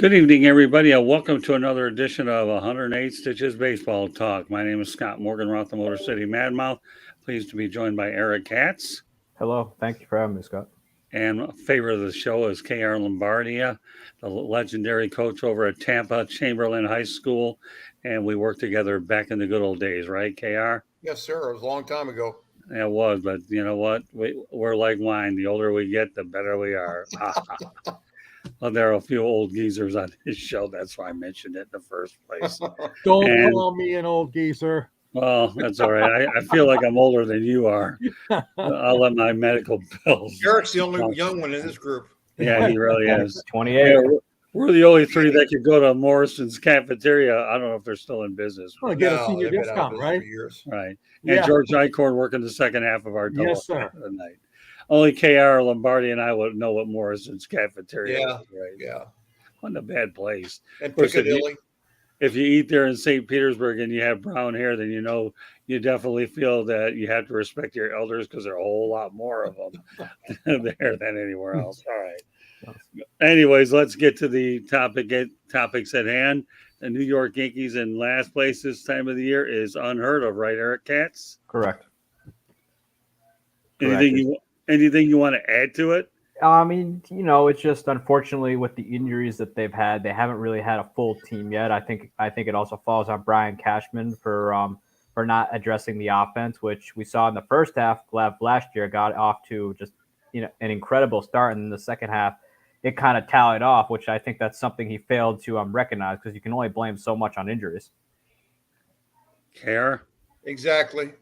Good evening, everybody, and welcome to another edition of 108 Stitches Baseball Talk. My name is Scott Morganroth, the Motor City Madmouth. Pleased to be joined by Eric Katz. Hello. Thank you for having me, Scott. And favorite of the show is K.R. Lombardia, the legendary coach over at Tampa Chamberlain High School. And we worked together back in the good old days, right, K.R.? Yes, sir. It was a long time ago. It was, but you know what? We're like wine. The older we get, the better we are. Well, there are a few old geezers on his show. That's why I mentioned it in the first place. Don't call me an old geezer. Well, that's all right. I feel like I'm older than you are. I'll let my medical bills. Eric's the only young one in this group. Yeah, he really is. 28. Yeah, we're the only three that could go to Morrison's cafeteria. I don't know if they're still in business. Well, get a senior they've been out discount, of right? business for years. Right. And Yeah. George Nycorn working the second half of our double Yes, sir. tonight. Only KR Lombardi and I would know what Morrison's cafeteria Yeah. is, right? Yeah. Wasn't a bad place. And Of course, Piccadilly. If you eat there in St. Petersburg and you have brown hair, then you definitely feel that you have to respect your elders because there are a whole lot more of them there than anywhere else. All right. Anyways, let's get to the topics at hand. The New York Yankees in last place this time of the year is unheard of, right, Eric Katz? Correct. Anything you want to add to it? I mean, it's just unfortunately with the injuries that they've had, they haven't really had a full team yet. I think it also falls on Brian Cashman for not addressing the offense, which we saw in the first half of last year got off to just an incredible start, and in the second half it kind of tallied off, which I think that's something he failed to recognize because you can only blame so much on injuries. Care? Exactly.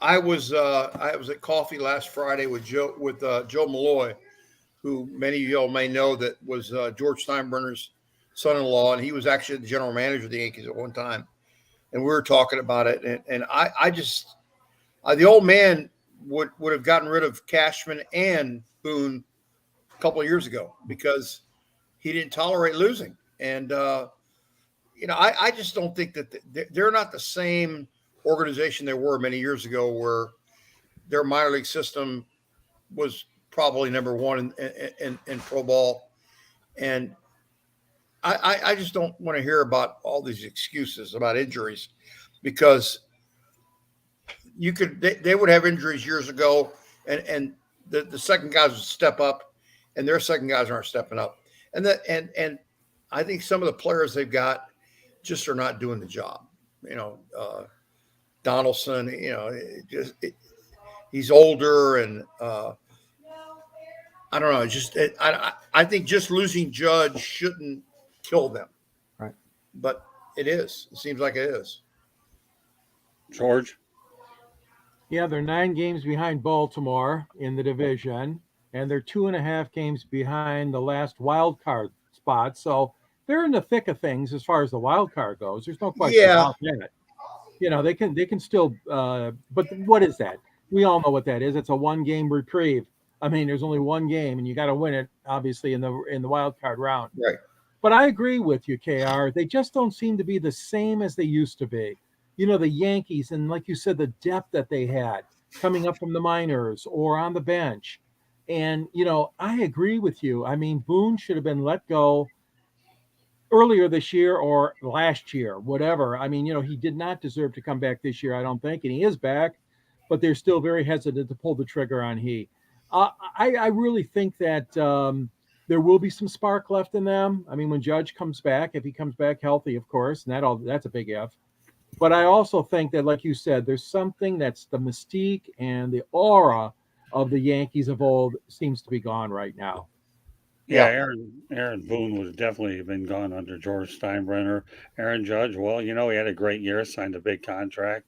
I was at coffee last Friday with Joe Malloy, who many of y'all may know that was George Steinbrenner's son-in-law, and he was actually the general manager of the Yankees at one time. And we were talking about it, and I just the old man would have gotten rid of Cashman and Boone a couple of years ago because he didn't tolerate losing. And I just don't think that they're not the same organization they were many years ago, where their minor league system was probably number one in pro ball. And I just don't want to hear about all these excuses about injuries, because they would have injuries years ago, and the second guys would step up, and their second guys aren't stepping up. And I think some of the players they've got just are not doing the job. Donaldson, he's older, and I don't know. I think just losing Judge shouldn't kill them, Right? But it is. It seems like it is. George? Yeah, they're 9 games behind Baltimore in the division, and they're 2.5 games behind the last wild card spot. So they're in the thick of things as far as the wild card goes. There's no question about that. They can still, but what is that? We all know what that is. It's a 1-game reprieve. I mean, there's only one game, and you got to win it, obviously, in the wild card round. Right. But I agree with you, KR. They just don't seem to be the same as they used to be. The Yankees, and like you said, the depth that they had coming up from the minors or on the bench. And, I agree with you. I mean, Boone should have been let go earlier this year or last year, whatever. I mean, he did not deserve to come back this year, I don't think, and he is back, but they're still very hesitant to pull the trigger on he. I really think that there will be some spark left in them. I mean, when Judge comes back, if he comes back healthy, of course, and that's a big if. But I also think that, like you said, there's something that's the mystique and the aura of the Yankees of old seems to be gone right now. Yeah, Aaron Boone would have definitely been gone under George Steinbrenner. Aaron Judge, well, he had a great year, signed a big contract.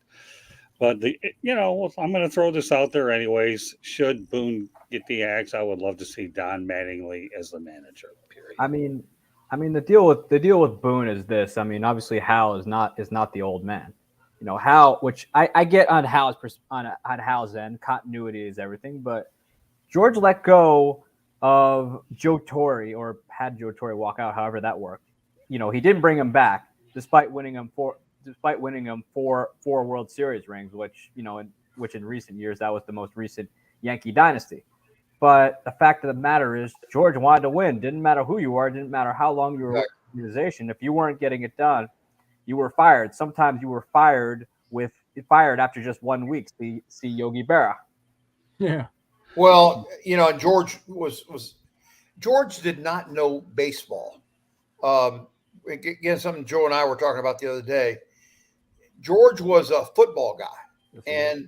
But I'm going to throw this out there anyways. Should Boone get the axe, I would love to see Don Mattingly as the manager. Period. I mean, the deal with Boone is this. I mean, obviously Hal is not the old man. Hal, which I get on Hal's end, continuity is everything. But George let go of Joe Torre, or had Joe Torre walk out, however that worked. He didn't bring him back, despite winning him four World Series rings, which in recent years that was the most recent Yankee dynasty. But the fact of the matter is, George wanted to win. Didn't matter who you are. Didn't matter how long you were with the organization. If you weren't getting it done, you were fired. Sometimes you were fired after just 1 week. See Yogi Berra. Yeah. Well, George George did not know baseball. Again, something Joe and I were talking about the other day. George was a football guy, and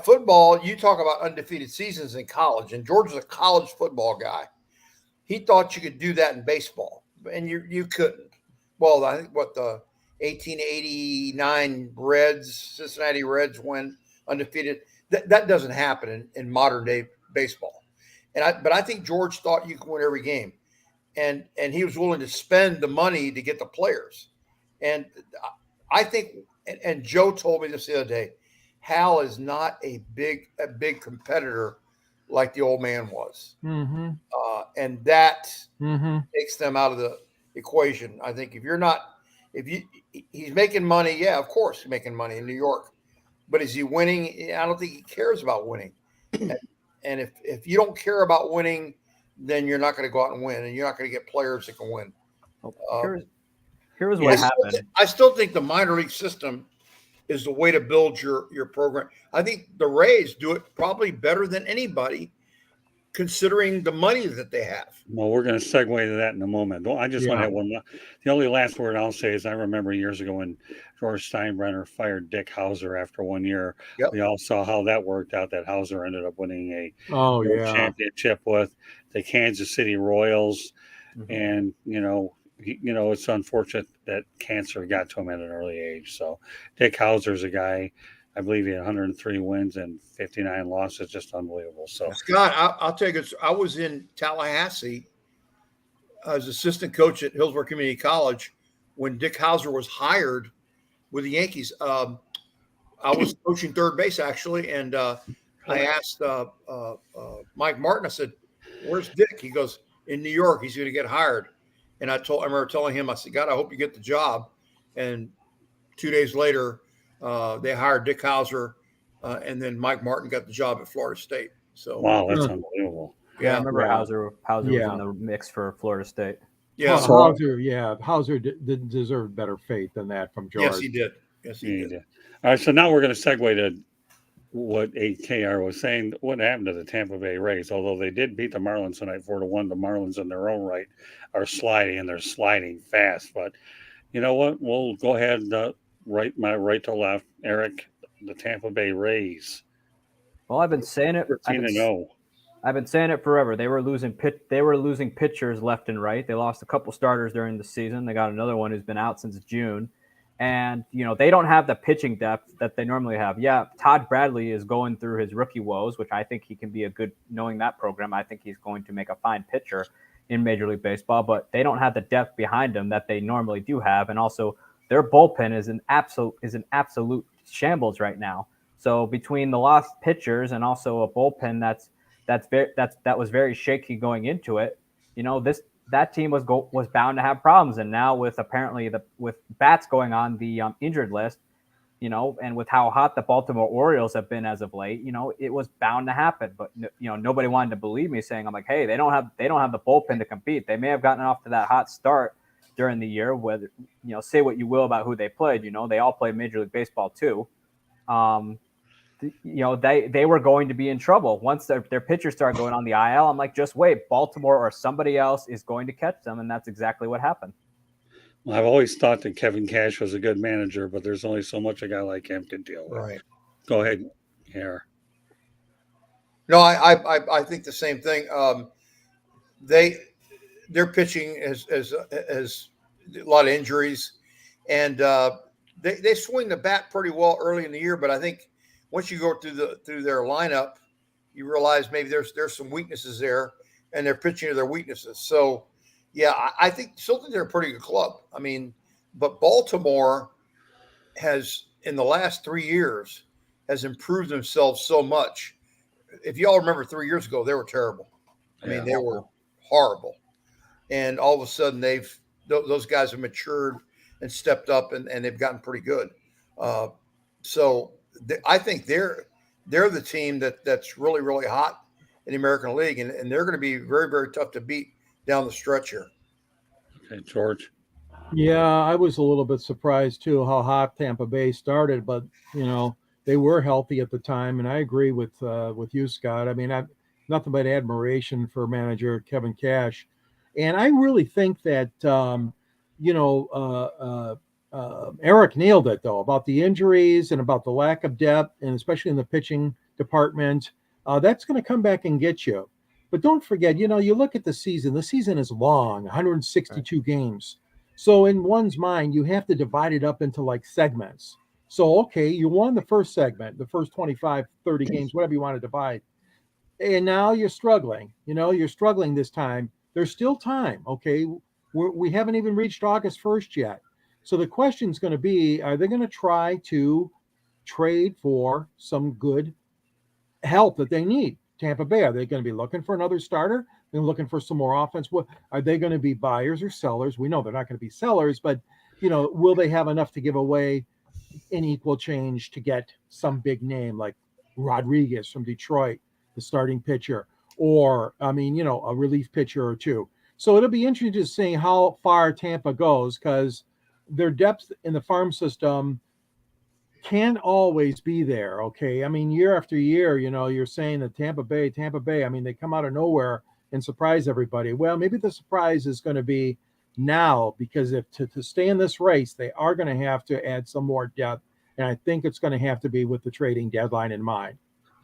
football. You talk about undefeated seasons in college, and George was a college football guy. He thought you could do that in baseball, and you couldn't. Well, I think the 1889 Cincinnati Reds went undefeated. That doesn't happen in modern day baseball. But I think George thought you could win every game, and he was willing to spend the money to get the players. And I think, and Joe told me this the other day, Hal is not a big competitor like the old man was, and that takes them out of the equation. I think he's making money. Yeah, of course he's making money in New York, but is he winning? I don't think he cares about winning. And if you don't care about winning, then you're not going to go out and win, and you're not going to get players that can win. Here's what happened. I still think the minor league system is the way to build your program. I think the Rays do it probably better than anybody, considering the money that they have. Well, we're going to segue to that in a moment. I just want to have one. The only last word I'll say is I remember years ago when George Steinbrenner fired Dick Hauser after 1 year. Yep. We all saw how that worked out, that Hauser ended up winning a championship with the Kansas City Royals. Mm-hmm. And, it's unfortunate that cancer got to him at an early age. So Dick Hauser's a guy, I believe he had 103 wins and 59 losses, just unbelievable. So Scott, I'll tell you this. I was in Tallahassee as assistant coach at Hillsborough Community College when Dick Hauser was hired with the Yankees. I was coaching third base actually, and I asked Mike Martin. I said, "Where's Dick?" He goes, "In New York. He's going to get hired." And I remember telling him, I said, "God, I hope you get the job." And 2 days later, they hired Dick Hauser, and then Mike Martin got the job at Florida State. So wow, that's unbelievable. Yeah, I remember Hauser was in the mix for Florida State. Yeah, Hauser deserved better fate than that from George. Yes, he did. All right, so now we're going to segue to what AKR was saying. What happened to the Tampa Bay Rays? Although they did beat the Marlins tonight 4-1, the Marlins in their own right are sliding, and they're sliding fast. But you know what? We'll go ahead and right to left. Eric, the Tampa Bay Rays. Well, I've been saying it. 13-0. I've been saying it forever. They were losing pitchers left and right. They lost a couple starters during the season. They got another one who's been out since June. And, they don't have the pitching depth that they normally have. Yeah, Todd Bradley is going through his rookie woes, which I think he can be knowing that program, I think he's going to make a fine pitcher in Major League Baseball, but they don't have the depth behind them that they normally do have. And also their bullpen is an absolute shambles right now. So between the lost pitchers and also a bullpen that was very shaky going into it, that team was bound to have problems. And now with bats going on the injured list, and with how hot the Baltimore Orioles have been as of late, it was bound to happen. But nobody wanted to believe me, saying, I'm like, hey, they don't have the bullpen to compete. They may have gotten off to that hot start during the year. Whether say what you will about who they played, they all played Major League Baseball too. They were going to be in trouble once their pitchers started going on the IL. I'm like, just wait, Baltimore or somebody else is going to catch them, and that's exactly what happened. Well, I've always thought that Kevin Cash was a good manager, but there's only so much a guy like him can deal with. Right. Go ahead, here. No, I think the same thing. Their pitching has a lot of injuries, and they swing the bat pretty well early in the year, but I think once you go through their lineup, you realize maybe there's some weaknesses there, and they're pitching to their weaknesses. So, yeah, I still think they're a pretty good club. I mean, but Baltimore has, in the last 3 years, has improved themselves so much. If you all remember 3 years ago, they were terrible. I mean, they were horrible. And all of a sudden, those guys have matured and stepped up, and they've gotten pretty good. So I think they're the team that's really, really hot. in the American League, and they're going to be very, very tough to beat down the stretch here. Okay, George. Yeah, I was a little bit surprised too how hot Tampa Bay started, but they were healthy at the time, and I agree with you, Scott. I mean, I've nothing but admiration for manager Kevin Cash, and I really think that you know Eric nailed it though about the injuries and about the lack of depth, and especially in the pitching department. That's going to come back and get you. But don't forget, you look at the season. The season is long, 162 games. So in one's mind, you have to divide it up into like segments. So, okay, you won the first segment, the first 25, 30 games, whatever you want to divide. And now you're struggling. You're struggling this time. There's still time. Okay. We haven't even reached August 1st yet. So the question is going to be, are they going to try to trade for some good help that they need? Tampa Bay, are they going to be looking for another starter? They're looking for some more offense. What are they going to be, buyers or sellers? We know they're not going to be sellers, but will they have enough to give away in equal change to get some big name like Rodriguez from Detroit, the starting pitcher, or a relief pitcher or two? So it'll be interesting to see how far Tampa goes, because their depth in the farm system can't always be there. Okay. I mean, year after year, you're saying that Tampa Bay, I mean, they come out of nowhere and surprise everybody. Well, maybe the surprise is going to be now, because if to stay in this race, they are going to have to add some more depth. And I think it's going to have to be with the trading deadline in mind.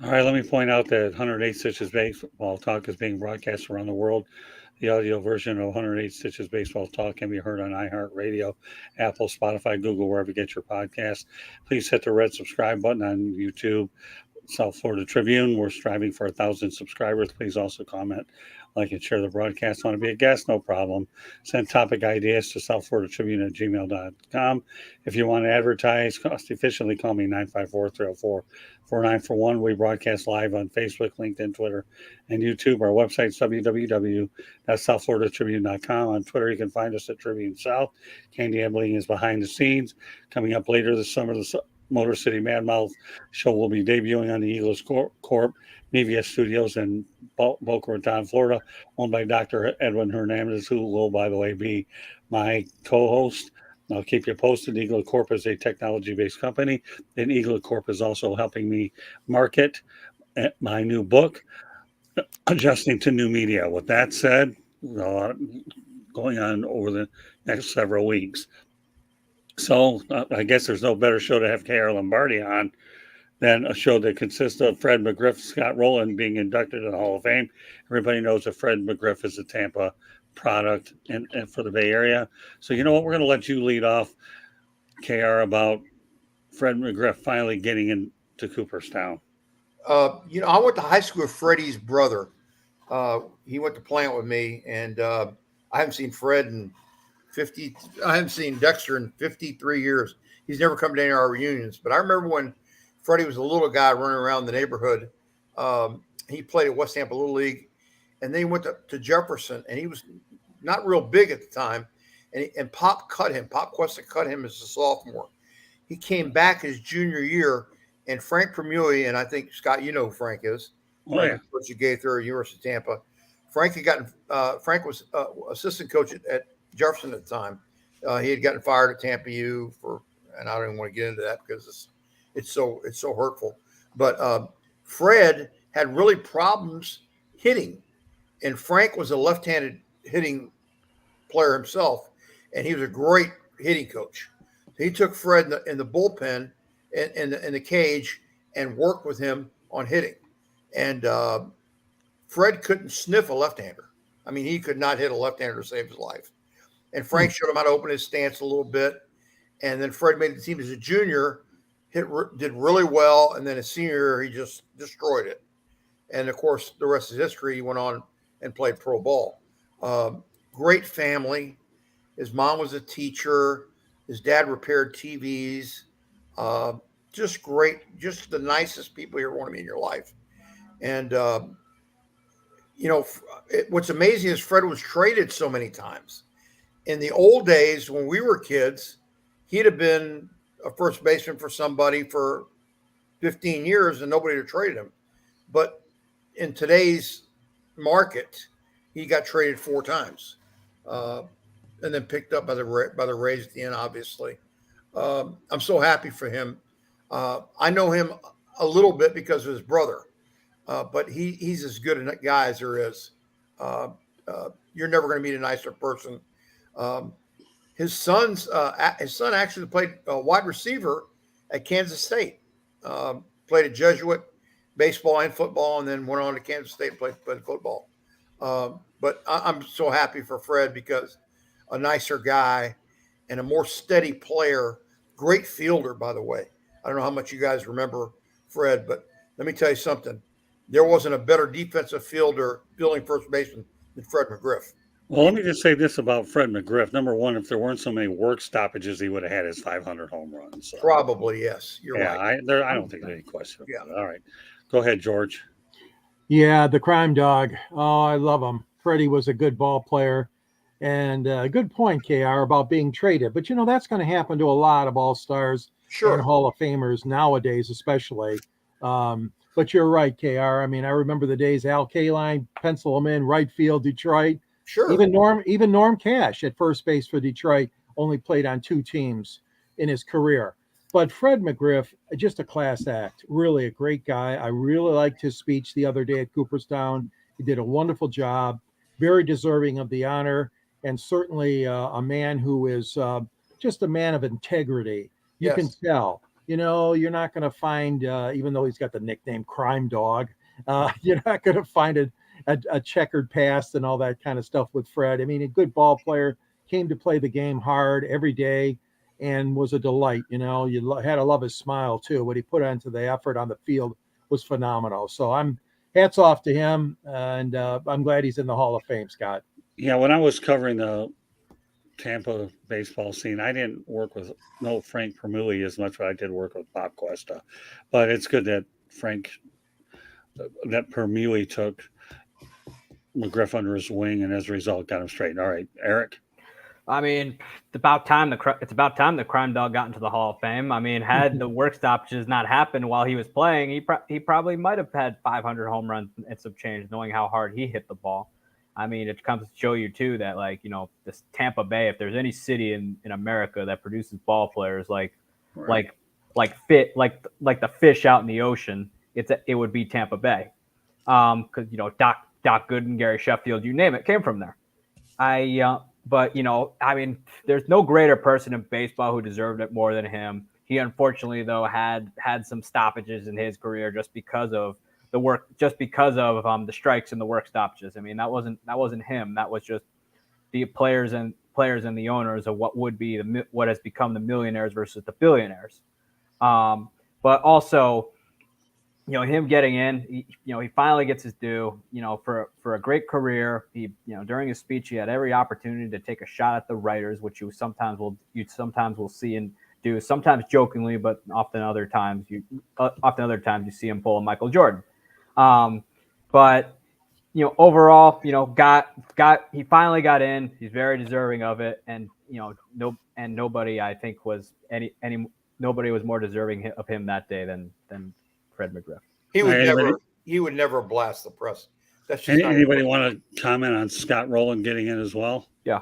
All right, let me point out that 108 Stitches Baseball Talk is being broadcast around the world. The audio version of 108 Stitches Baseball Talk can be heard on iHeartRadio, Apple, Spotify, Google, wherever you get your podcast. Please hit the red subscribe button on YouTube. South Florida Tribune, we're striving for 1,000 subscribers. Please also comment, like, and share the broadcast. Want to be a guest? No problem. Send topic ideas to southfloridatribune@gmail.com. If you want to advertise cost efficiently, call me 954-304-4941. We broadcast live on Facebook, LinkedIn, Twitter, and YouTube. Our website is www.southfloridatribune.com. On Twitter, you can find us at Tribune South. Candy Ebling is behind the scenes. Coming up later this summer, the Motor City Madmouth show will be debuting on the Eagles Corp Media Studios in Boca Raton, Florida, owned by Dr. Edwin Hernandez, who will, by the way, be my co-host. I'll keep you posted. Eagle Corp is a technology-based company, and Eagle Corp is also helping me market my new book, Adjusting to New Media. With that said, going on over the next several weeks. So I guess there's no better show to have K.R. Lombardi on than a show that consists of Fred McGriff, Scott Rowland being inducted in the Hall of Fame. Everybody knows that Fred McGriff is a Tampa product and for the Bay Area. So you know what? We're going to let you lead off, KR, about Fred McGriff finally getting into Cooperstown. I went to high school with Freddie's brother. He went to Plant with me, and I haven't seen Fred in I haven't seen Dexter in 53 years. He's never come to any of our reunions. But I remember when Freddie was a little guy running around the neighborhood. He played at West Tampa Little League, and then he went to Jefferson, and he was not real big at the time. And Pop cut him. Pop Cuesta cut him as a sophomore. He came back his junior year, and Frank Permuli, and I think, Scott, you know who Frank is. Frank was coach at Gaither, University of Tampa. Frank was assistant coach at Jefferson at the time. He had gotten fired at Tampa U and I don't even want to get into that because it's so hurtful. But Fred had really problems hitting, and Frank was a left-handed hitting player himself, and he was a great hitting coach. He took Fred in the bullpen in the cage and worked with him on hitting. And Fred couldn't sniff a left-hander. I mean, he could not hit a left-hander to save his life. And Frank showed him how to open his stance a little bit. And then Fred made the team as a junior, did really well. And then his senior year, he just destroyed it. And, of course, the rest is history. He went on and played pro ball. Great family. His mom was a teacher. His dad repaired TVs. Just great. Just the nicest people you ever want to meet in your life. And, what's amazing is Fred was traded so many times. In the old days, when we were kids, he'd have been a first baseman for somebody for 15 years and nobody would have traded him. But in today's market, he got traded 4 times, and then picked up by the Rays at the end. Obviously, I'm so happy for him. I know him a little bit because of his brother, but he's as good a guy as there is. You're never going to meet a nicer person. Um, his son actually played wide receiver at Kansas State. Played a Jesuit baseball and football, and then went on to Kansas State and played football. But I'm so happy for Fred because a nicer guy and a more steady player, great fielder, by the way. I don't know how much you guys remember Fred, but let me tell you something. There wasn't a better defensive fielder fielding first baseman than Fred McGriff. Well, let me just say this about Fred McGriff. Number one, if there weren't so many work stoppages, he would have had his 500 home runs. So. Probably, yes. You're right. I don't think there's any question about it. All right. Go ahead, George. Yeah, the crime dog. Oh, I love him. Freddie was a good ball player. And a good point, KR, about being traded. But, that's going to happen to a lot of all-stars and Hall of Famers nowadays, especially. But you're right, KR. I mean, I remember the days Al Kaline, pencil him in, right field, Detroit. Sure. Even Norm Cash at first base for Detroit only played on 2 teams in his career. But Fred McGriff, just a class act, really a great guy. I really liked his speech the other day at Cooperstown. He did a wonderful job, very deserving of the honor, and certainly a man who is just a man of integrity. You can tell. You're not going to find, even though he's got the nickname Crime Dog, you're not going to find a checkered past and all that kind of stuff with Fred. I mean, a good ball player, came to play the game hard every day and was a delight. You had to love his smile too. What he put into the effort on the field was phenomenal. So hats off to him, and I'm glad he's in the Hall of Fame, Scott. Yeah, when I was covering the Tampa baseball scene, I didn't work with Frank Permulli as much, but I did work with Bob Cuesta. But it's good that Permulli took McGriff under his wing, and as a result, got him straight. All right, Eric. I mean, it's about time the crime dog got into the Hall of Fame. I mean, had the work stoppages not happened while he was playing, he probably might have had 500 home runs and some change, knowing how hard he hit the ball. I mean, it comes to show you too that this Tampa Bay, if there's any city in America that produces ball players like the fish out in the ocean, it would be Tampa Bay. Because Doc Gooden, Gary Sheffield, you name it, came from there. But I mean, there's no greater person in baseball who deserved it more than him. He unfortunately, though, had some stoppages in his career just because of the strikes and the work stoppages. I mean, that wasn't him. That was just the players and the owners of what has become the millionaires versus the billionaires. But also, him getting in, he finally gets his due, for a great career. He, during his speech, he had every opportunity to take a shot at the writers, which you sometimes will see and do, sometimes jokingly, but often other times you see him pull a Michael Jordan. But overall, he finally got in. He's very deserving of it, and nobody, I think, was nobody was more deserving of him that day than Fred McGriff. He would never blast the press. That's just anybody want to comment on Scott Rowland getting in as well? Yeah,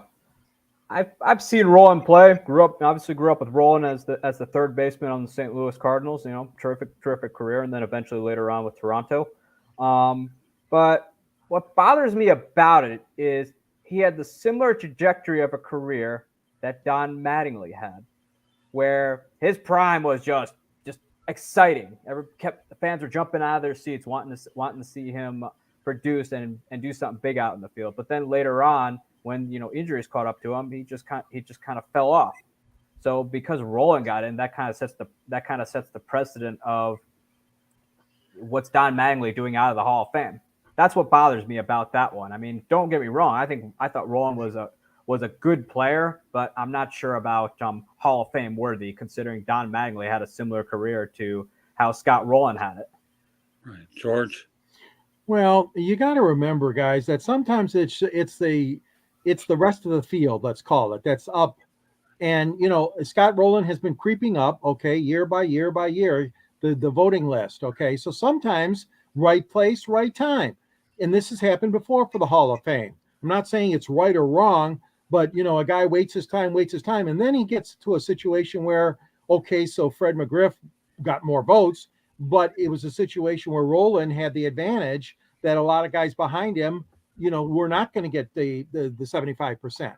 I've seen Rowland play. Grew up with Rowland as the third baseman on the St. Louis Cardinals. Terrific career, and then eventually later on with Toronto. But what bothers me about it is he had the similar trajectory of a career that Don Mattingly had, where his prime was just exciting. The fans were jumping out of their seats, wanting to see him produce and do something big out in the field. But then later on, when injuries caught up to him, he just kind of fell off. So because Rowland got in, that kind of sets the precedent of what's Don Mattingly doing out of the Hall of Fame. That's what bothers me about that one. I mean, don't get me wrong. I thought Rowland was a good player, but I'm not sure about Hall of Fame worthy, considering Don Mattingly had a similar career to how Scott Rowland had it. Right, George. Well, you got to remember, guys, that sometimes it's the rest of the field, let's call it, that's up. And Scott Rowland has been creeping up, okay, year by year by year, the voting list. Okay, so sometimes right place, right time. And this has happened before for the Hall of Fame. I'm not saying it's right or wrong, but a guy waits his time, and then he gets to a situation where, okay, so Fred McGriff got more votes, but it was a situation where Roland had the advantage that a lot of guys behind him, were not going to get the 75%.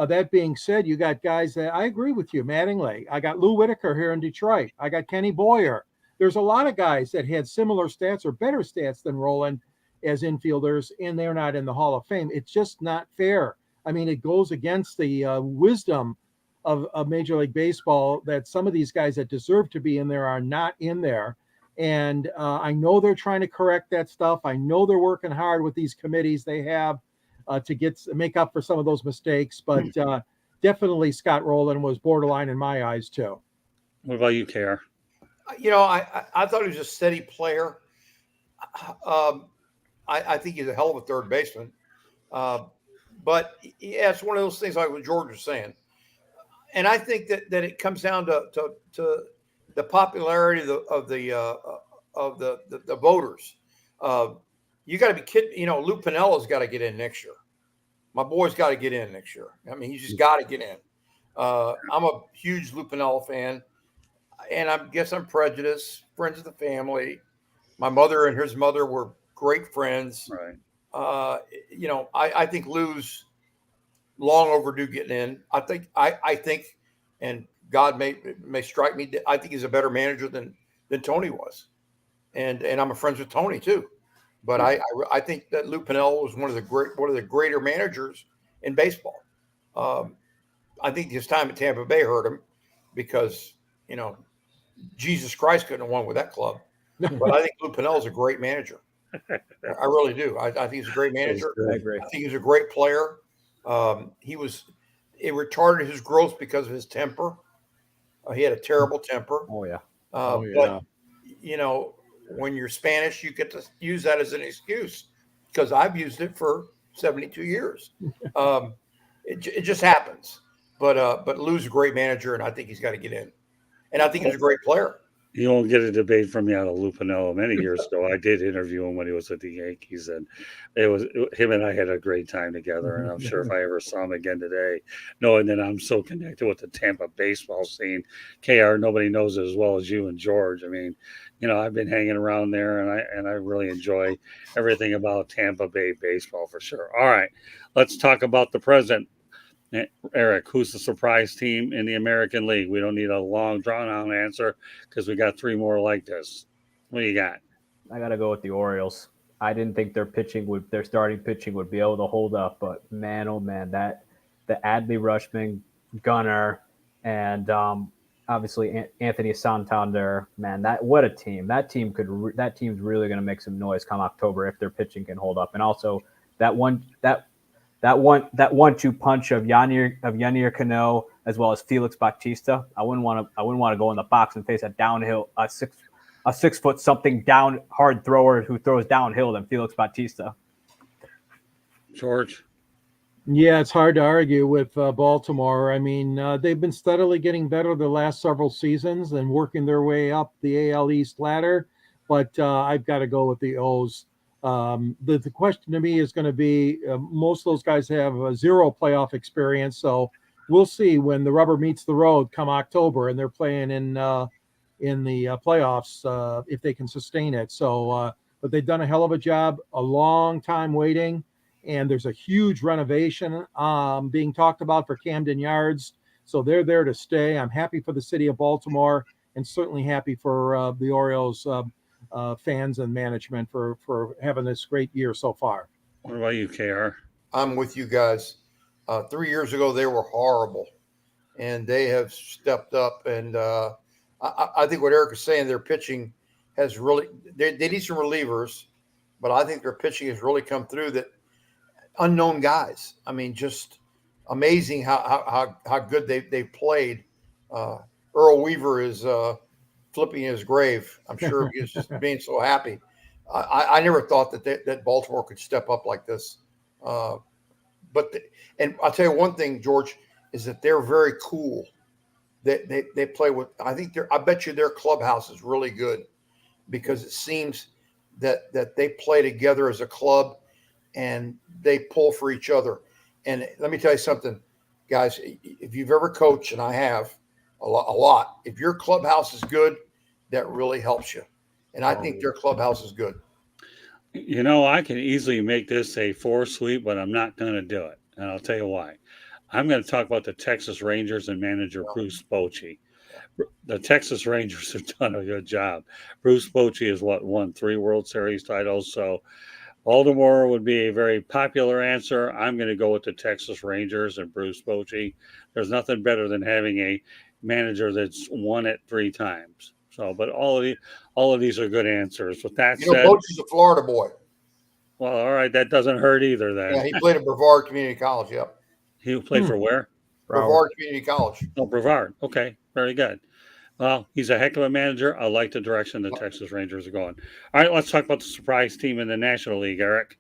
That being said, you got guys that I agree with you, Mattingly. I got Lou Whitaker here in Detroit. I got Kenny Boyer. There's a lot of guys that had similar stats or better stats than Roland as infielders, and they're not in the Hall of Fame. It's just not fair. I mean, it goes against the wisdom of Major League Baseball that some of these guys that deserve to be in there are not in there. And I know they're trying to correct that stuff. I know they're working hard with these committees they have to make up for some of those mistakes. But definitely Scott Rowland was borderline in my eyes too. What about you, KR? I thought he was a steady player. I think he's a hell of a third baseman. But yeah, it's one of those things like what George was saying. And I think that it comes down to the popularity of the voters. You got to be kidding. Lou Piniella's got to get in next year. My boy's got to get in next year. I mean, he's just got to get in. I'm a huge Lou Piniella fan, and I guess I'm prejudiced. Friends of the family. My mother and his mother were great friends. Right. I think Lou's long overdue getting in. I think, and God may strike me. I think he's a better manager than Tony was, and I'm friends with Tony too. But I think that Lou Piniella was one of the greater managers in baseball. I think his time at Tampa Bay hurt him because Jesus Christ couldn't have won with that club. But I think Lou Piniella is a great manager. I really do. I think he's a great manager. I agree. I think he's a great player. It retarded his growth because of his temper. He had a terrible temper. Oh yeah. But when you're Spanish, you get to use that as an excuse because I've used it for 72 years. It just happens. But Lou's a great manager, and I think he's got to get in. And I think he's a great player. You won't get a debate from me out of Lou Piniella many years ago. I did interview him when he was at the Yankees, and him and I had a great time together. And I'm sure if I ever saw him again today, knowing that I'm so connected with the Tampa baseball scene, KR, nobody knows it as well as you and George. I mean, I've been hanging around there, and I really enjoy everything about Tampa Bay baseball for sure. All right, let's talk about the present. Eric, who's the surprise team in the American League? We don't need a long, drawn-out answer because we got three more like this. What do you got? I got to go with the Orioles. I didn't think their starting pitching would be able to hold up, but man, oh man, the Adley Rutschman, Gunnar, and obviously Anthony Santander, man, what a team! That team's really going to make some noise come October if their pitching can hold up, and also that 1-2 punch of Yanier Cano as well as Felix Bautista. I wouldn't want to go in the box and face a 6 foot something down hard thrower who throws downhill than Felix Bautista. George? Yeah, it's hard to argue with Baltimore. I mean, they've been steadily getting better the last several seasons and working their way up the AL East ladder, but I've got to go with the O's. The question to me is going to be most of those guys have zero playoff experience, so we'll see when the rubber meets the road come October and they're playing in the playoffs if they can sustain it. So, but they've done a hell of a job, a long time waiting, and there's a huge renovation being talked about for Camden Yards, so they're there to stay. I'm happy for the city of Baltimore and certainly happy for the Orioles fans and management for having this great year so far. What about you, KR? I'm with you guys. 3 years ago, they were horrible, and they have stepped up. And I think what Eric is saying, their pitching has really they need some relievers, but I think their pitching has really come through. That unknown guys. I mean, just amazing how good they've played. Earl Weaver is flipping his grave. I'm sure he's just being so happy. I never thought that Baltimore could step up like this. And I'll tell you one thing, George, is that they're very cool. They play with. I bet you their clubhouse is really good because it seems that they play together as a club and they pull for each other. And let me tell you something, guys, if you've ever coached, and I have a lot, if your clubhouse is good, that really helps you. And I think their clubhouse is good. I can easily make this a 4 sweep, but I'm not going to do it. And I'll tell you why. I'm going to talk about the Texas Rangers and manager Bruce Bochy. The Texas Rangers have done a good job. Bruce Bochy has won 3 World Series titles. So Baltimore would be a very popular answer. I'm going to go with the Texas Rangers and Bruce Bochy. There's nothing better than having a manager that's won it 3 times. So, but all of these are good answers. With that said, Bochy's a Florida boy. Well, all right, that doesn't hurt either. Then Yeah, he played at Brevard Community College. Yep. He played for where? Brevard Community College. Oh, Brevard. Okay, very good. Well, he's a heck of a manager. I like the direction the Texas Rangers are going. All right, let's talk about the surprise team in the National League, Eric.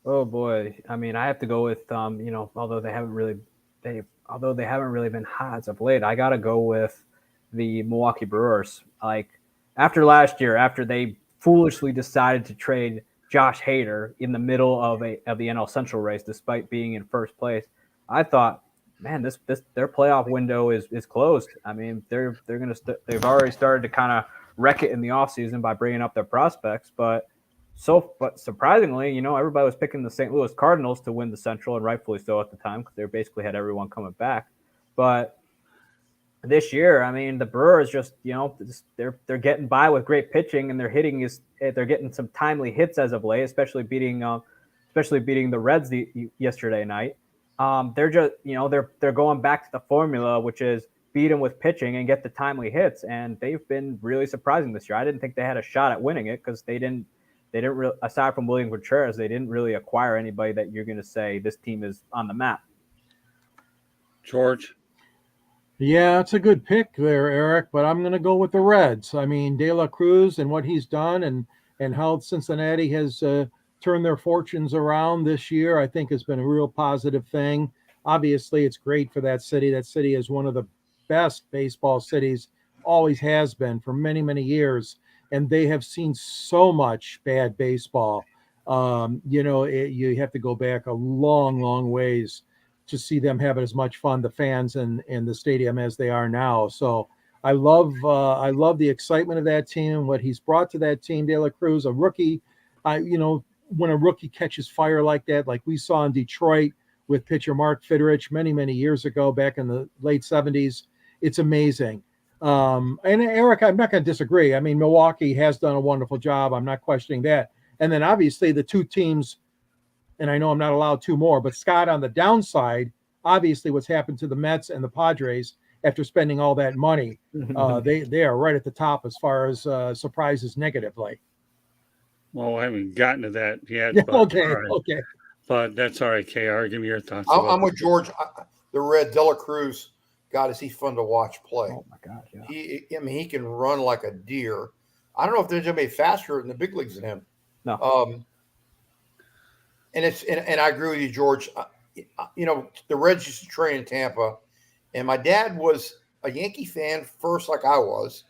Oh boy, I mean, I have to go with although they haven't really been hot as of late, I got to go with the Milwaukee Brewers. Like after last year, after they foolishly decided to trade Josh Hader in the middle of the NL Central race, despite being in first place, I thought, man, this their playoff window is closed. I mean, they've already started to kind of wreck it in the offseason by bringing up their prospects, but surprisingly, everybody was picking the St. Louis Cardinals to win the Central, and rightfully so at the time because they basically had everyone coming back. But this year, I mean, the Brewers just they're getting by with great pitching, and they're getting some timely hits as of late, especially beating the Reds yesterday night. They're just they're going back to the formula, which is beat them with pitching and get the timely hits, and they've been really surprising this year. I didn't think they had a shot at winning it because they didn't really, aside from William Contreras, they didn't really acquire anybody that you're going to say this team is on the map. George? Yeah, it's a good pick there, Eric, but I'm going to go with the Reds. I mean, De La Cruz and what he's done and how Cincinnati has turned their fortunes around this year, I think has been a real positive thing. Obviously, it's great for that city. That city is one of the best baseball cities, always has been for many, many years. And they have seen so much bad baseball. You have to go back a long, long ways to see them having as much fun, the fans in the stadium, as they are now. So I love the excitement of that team, what he's brought to that team. De La Cruz, a rookie, when a rookie catches fire like that, like we saw in Detroit with pitcher Mark Fidrich many, many years ago, back in the late 70s, it's amazing. And Eric, I'm not going to disagree. I mean, Milwaukee has done a wonderful job. I'm not questioning that. And then obviously the 2 teams, and I know I'm not allowed 2 more, but Scott, on the downside, obviously what's happened to the Mets and the Padres after spending all that money, they are right at the top as far as surprises negatively. Well, I haven't gotten to that yet. Yeah, But, okay. But that's all right, KR. Give me your thoughts. I'm with George. The Red, De La Cruz, God, is he fun to watch play. Oh, my God, yeah. He can run like a deer. I don't know if there's anybody faster in the big leagues than him. No. And I agree with you, George. The Reds used to train in Tampa, and my dad was a Yankee fan first, like I was.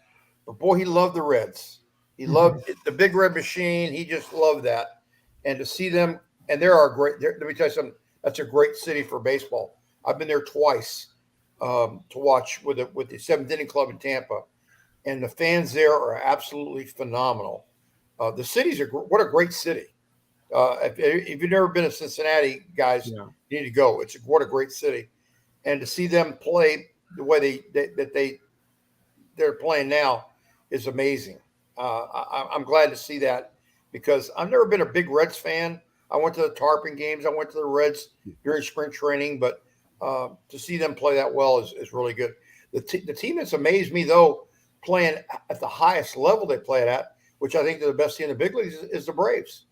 But boy, he loved the Reds. He loved the Big Red Machine. He just loved that. And to see them, and let me tell you something. That's a great city for baseball. I've been there twice to watch with the 7th Inning Club in Tampa, and the fans there are absolutely phenomenal. The city's what a great city. If you've never been to Cincinnati, guys, you need to go. What a great city, and to see them play the way they're playing now is amazing. I'm glad to see that because I've never been a big Reds fan. I went to the Tarpon games. I went to the Reds during spring training, but to see them play that well is really good. The team that's amazed me, though, playing at the highest level they play it at, which I think they're the best team in the big leagues, is the Braves.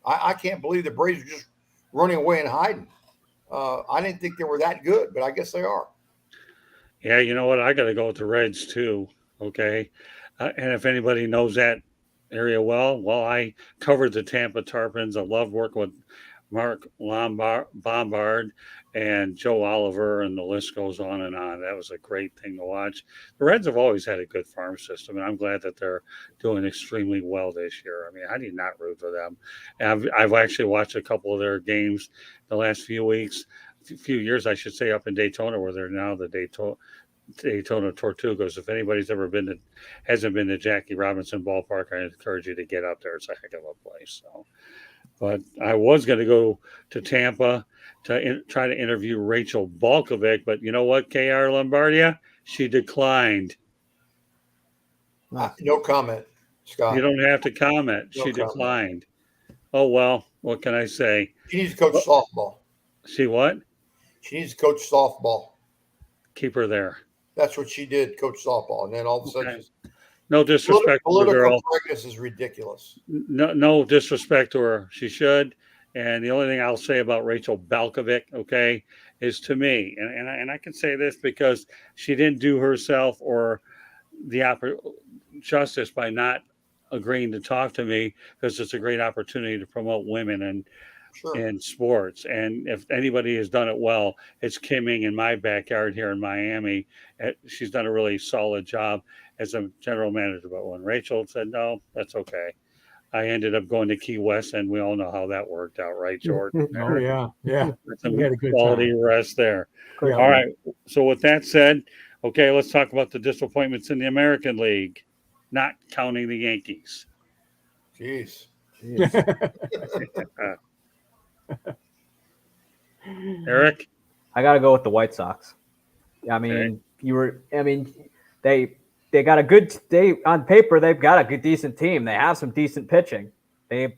I can't believe the Braves are just running away and hiding. I didn't think they were that good, but I guess they are. Yeah, you know what? I got to go with the Reds too. Okay, and if anybody knows that area well, I covered the Tampa Tarpons. I loved working Mark Bombard and Joe Oliver, and the list goes on and on. That was a great thing to watch. The Reds have always had a good farm system, and I'm glad that they're doing extremely well this year. I mean, how do you not root for them? And I've actually watched a couple of their games the last few weeks, few years, I should say, up in Daytona, where they're now the Daytona Tortugas. If anybody's ever hasn't been to Jackie Robinson Ballpark, I encourage you to get up there. It's a heck of a place. So, but I was going to go to Tampa to try to interview Rachel Balkovic, but you know what, KR Lombardia, she declined. No comment, Scott. You don't have to comment. No She comment. declined. Oh well, what can I say? She needs to coach softball. She what? She needs to coach softball. Keep her there. That's what she did, coach softball, and then all of a sudden, no disrespect to the girl. Correctness is ridiculous. No disrespect to her. She should. And the only thing I'll say about Rachel Balkovic, okay, is to me, and I can say this because she didn't do herself or the justice by not agreeing to talk to me, because it's a great opportunity to promote women in sports. And if anybody has done it well, it's Kimming in my backyard here in Miami. She's done a really solid job as a general manager. But when Rachel said no, that's okay. I ended up going to Key West, and we all know how that worked out, right, George? Oh yeah. We had a good quality rest there. Yeah. All right. So with that said, okay, let's talk about the disappointments in the American League, not counting the Yankees. Jeez. Eric? I got to go with the White Sox. I mean, they got a good. On paper, they've got a good, decent team. They have some decent pitching. They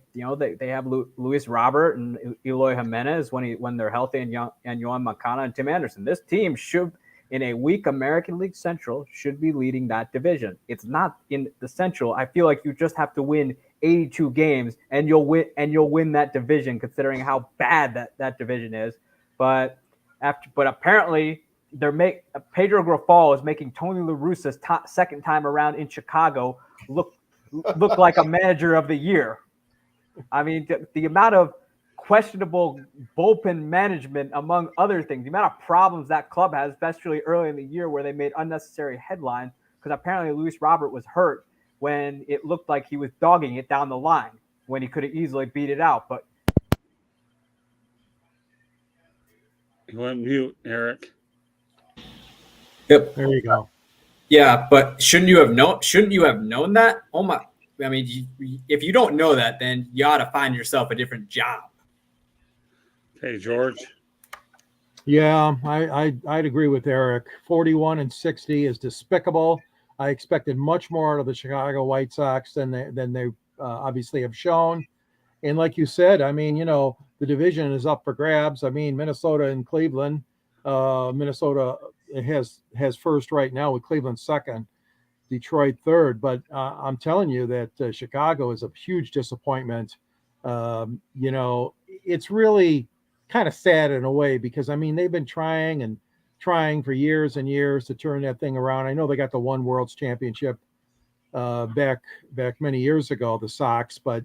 have Luis Robert and Eloy Jimenez when they're healthy, and Yohan Moncada and Tim Anderson. This team should, in a weak American League Central, should be leading that division. It's not in the Central. I feel like you just have to win 82 games and you'll win that division, considering how bad that division is. But apparently Pedro Grifol is making Tony La Russa's second time around in Chicago look like a manager of the year. I mean, the amount of questionable bullpen management, among other things, the amount of problems that club has, especially early in the year where they made unnecessary headlines, because apparently Luis Robert was hurt when it looked like he was dogging it down the line when he could have easily beat it out. But you want to mute, Eric? Yep. There you go. Yeah, but shouldn't you have known that? Oh my! I mean, if you don't know that, then you ought to find yourself a different job. Hey, George. Yeah, I'd agree with Eric. 41-60 is despicable. I expected much more out of the Chicago White Sox than they obviously have shown. And like you said, I mean, the division is up for grabs. I mean, Minnesota and Cleveland. Minnesota has first right now, with Cleveland second, Detroit third. But I'm telling you that Chicago is a huge disappointment. It's really kind of sad in a way, because I mean, they've been trying for years and years to turn that thing around. I know they got the one World's Championship back many years ago, the Sox, but